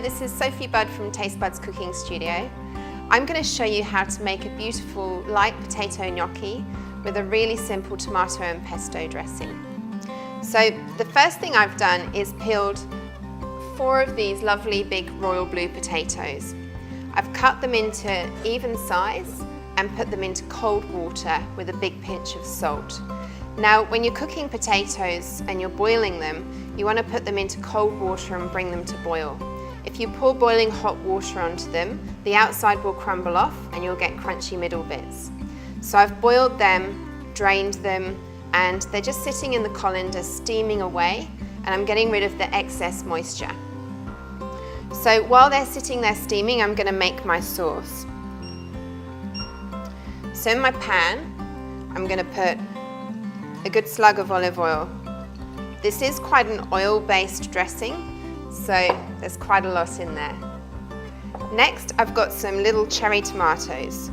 this is Sophie Budd from Taste Bud's Cooking Studio. I'm going to show you how to make a beautiful light potato gnocchi with a really simple tomato and pesto dressing. So the first thing I've done is peeled 4 of these lovely big royal blue potatoes. I've cut them into even size and put them into cold water with a big pinch of salt. Now, when you're cooking potatoes and you're boiling them, you want to put them into cold water and bring them to boil. If you pour boiling hot water onto them, the outside will crumble off and you'll get crunchy middle bits. So I've boiled them, drained them, and they're just sitting in the colander steaming away, and I'm getting rid of the excess moisture. So while they're sitting there steaming, I'm going to make my sauce. So in my pan, I'm going to put a good slug of olive oil. This is quite an oil-based dressing, so there's quite a lot in there. Next, I've got some little cherry tomatoes.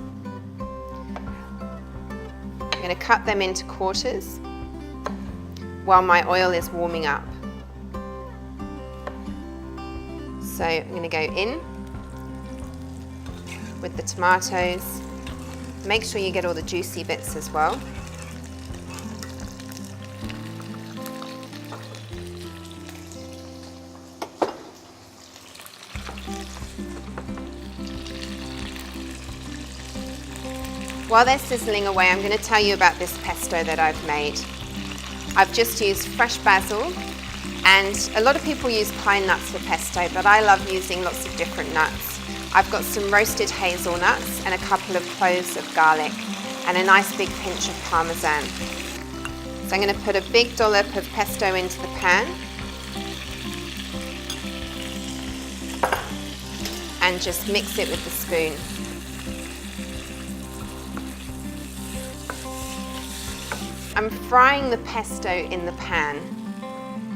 I'm going to cut them into quarters while my oil is warming up. So I'm going to go in with the tomatoes. Make sure you get all the juicy bits as well. While they're sizzling away, I'm going to tell you about this pesto that I've made. I've just used fresh basil, and a lot of people use pine nuts for pesto, but I love using lots of different nuts. I've got some roasted hazelnuts and a couple of cloves of garlic and a nice big pinch of parmesan. So I'm going to put a big dollop of pesto into the pan and just mix it with the spoon. I'm frying the pesto in the pan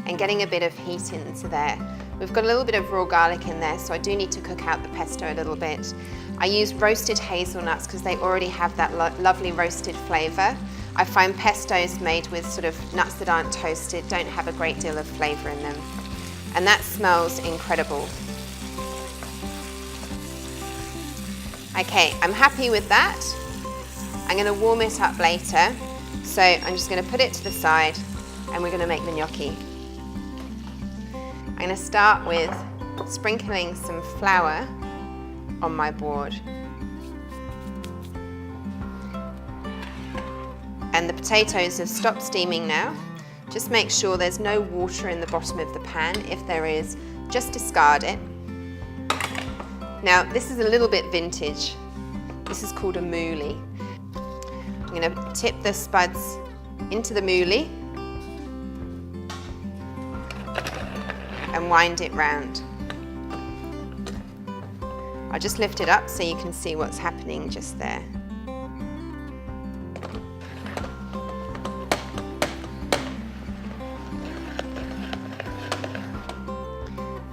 and getting a bit of heat into there. We've got a little bit of raw garlic in there, so I do need to cook out the pesto a little bit. I use roasted hazelnuts because they already have that lovely roasted flavour. I find pestos made with sort of nuts that aren't toasted don't have a great deal of flavour in them. And that smells incredible. Okay, I'm happy with that. I'm going to warm it up later. So I'm just going to put it to the side and we're going to make the gnocchi. I'm going to start with sprinkling some flour on my board. And the potatoes have stopped steaming now. Just make sure there's no water in the bottom of the pan. If there is, just discard it. Now this is a little bit vintage. This is called a mouli. I'm going to tip the spuds into the mouli and wind it round. I'll just lift it up so you can see what's happening just there.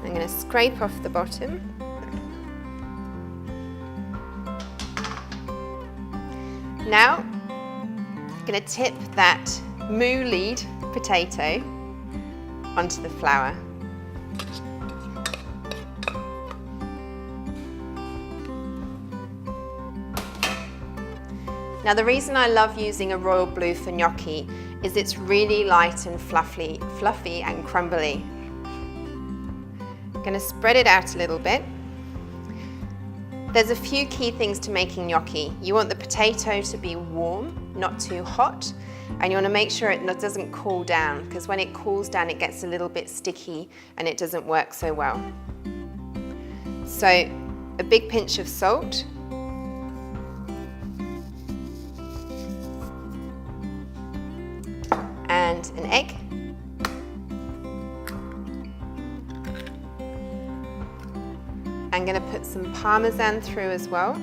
I'm going to scrape off the bottom. Now, I'm going to tip that moulied potato onto the flour. Now the reason I love using a royal blue for gnocchi is it's really light and fluffy and crumbly. I'm going to spread it out a little bit. There's a few key things to making gnocchi. You want the potato to be warm, not too hot, and you want to make sure it doesn't cool down, because when it cools down it gets a little bit sticky and it doesn't work so well. So a big pinch of salt, and an egg. I'm going to put some parmesan through as well,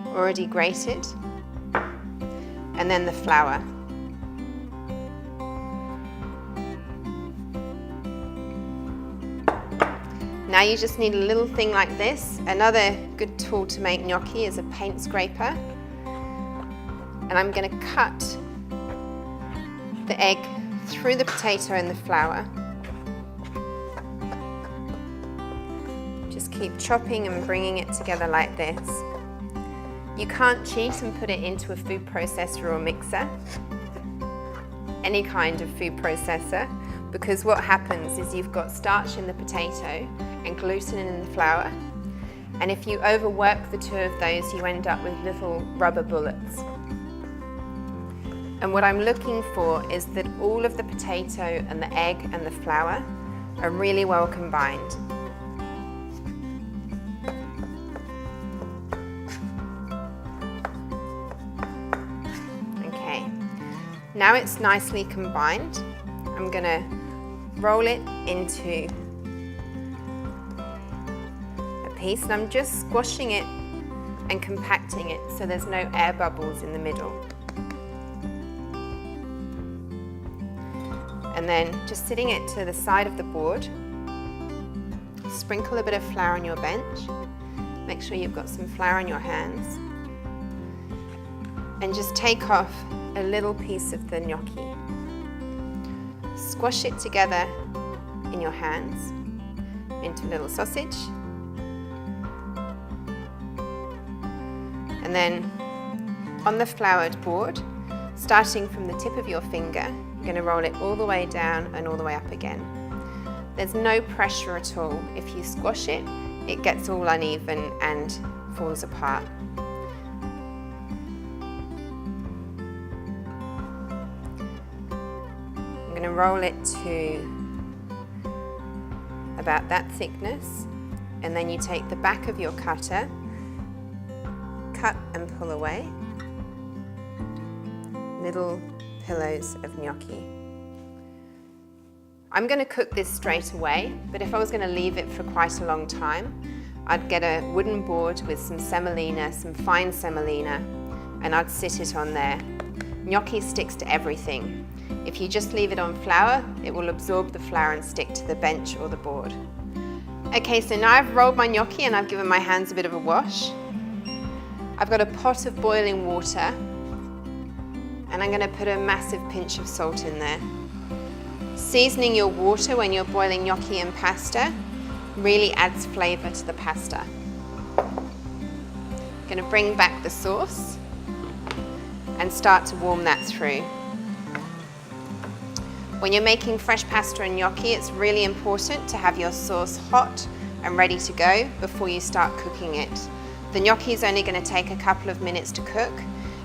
already grated, and then the flour. Now you just need a little thing like this. Another good tool to make gnocchi is a paint scraper. And I'm going to cut the egg through the potato and the flour. keep chopping and bringing it together like this. You can't cheat and put it into a food processor or mixer, any kind of food processor, because what happens is you've got starch in the potato and gluten in the flour, and if you overwork the two of those, you end up with little rubber bullets. And what I'm looking for is that all of the potato and the egg and the flour are really well combined. Okay, now it's nicely combined. I'm going to roll it into a piece, and I'm just squashing it and compacting it so there's no air bubbles in the middle. And then just sitting it to the side of the board, sprinkle a bit of flour on your bench, make sure you've got some flour on your hands, and just take off a little piece of the gnocchi. Squash it together in your hands into a little sausage, and then on the floured board, starting from the tip of your finger, you're going to roll it all the way down and all the way up again. There's no pressure at all. If you squash it, it gets all uneven and falls apart. I'm going to roll it to about that thickness, and then you take the back of your cutter, cut and pull away little pillows of gnocchi. I'm going to cook this straight away, but if I was going to leave it for quite a long time, I'd get a wooden board with some semolina, some fine semolina, and I'd sit it on there. Gnocchi sticks to everything. If you just leave it on flour, it will absorb the flour and stick to the bench or the board. Okay, so now I've rolled my gnocchi and I've given my hands a bit of a wash. I've got a pot of boiling water, and I'm going to put a massive pinch of salt in there. Seasoning your water when you're boiling gnocchi and pasta really adds flavour to the pasta. I'm going to bring back the sauce and start to warm that through. When you're making fresh pasta and gnocchi, it's really important to have your sauce hot and ready to go before you start cooking it. The gnocchi is only going to take a couple of minutes to cook,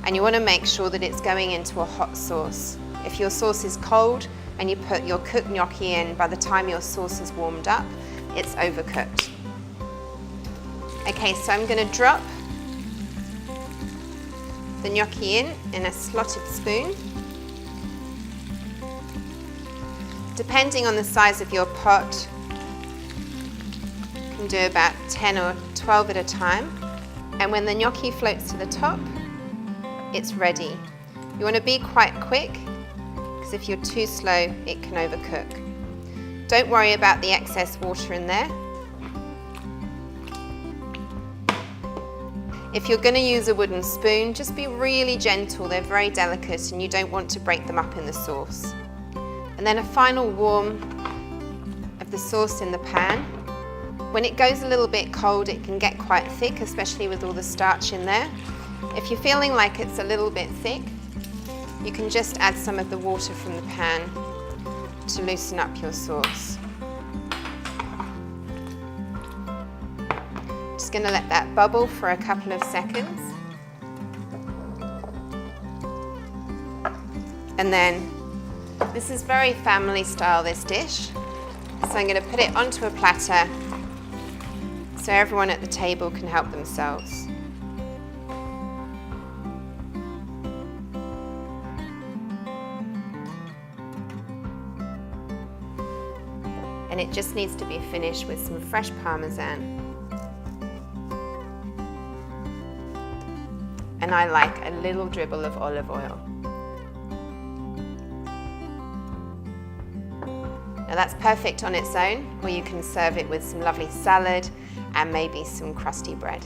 and you want to make sure that it's going into a hot sauce. If your sauce is cold and you put your cooked gnocchi in, by the time your sauce is warmed up, it's overcooked. Okay, so I'm going to drop the gnocchi in a slotted spoon. Depending on the size of your pot, you can do about 10 or 12 at a time. And when the gnocchi floats to the top, it's ready. You want to be quite quick, because if you're too slow, it can overcook. Don't worry about the excess water in there. If you're going to use a wooden spoon, just be really gentle. They're very delicate and you don't want to break them up in the sauce. And then a final warm of the sauce in the pan. When it goes a little bit cold, it can get quite thick, especially with all the starch in there. If you're feeling like it's a little bit thick, you can just add some of the water from the pan to loosen up your sauce. Just going to let that bubble for a couple of seconds. And then, this is very family style, this dish. So I'm going to put it onto a platter so everyone at the table can help themselves. And it just needs to be finished with some fresh parmesan. And I like a little dribble of olive oil. Now that's perfect on its own, or you can serve it with some lovely salad and maybe some crusty bread.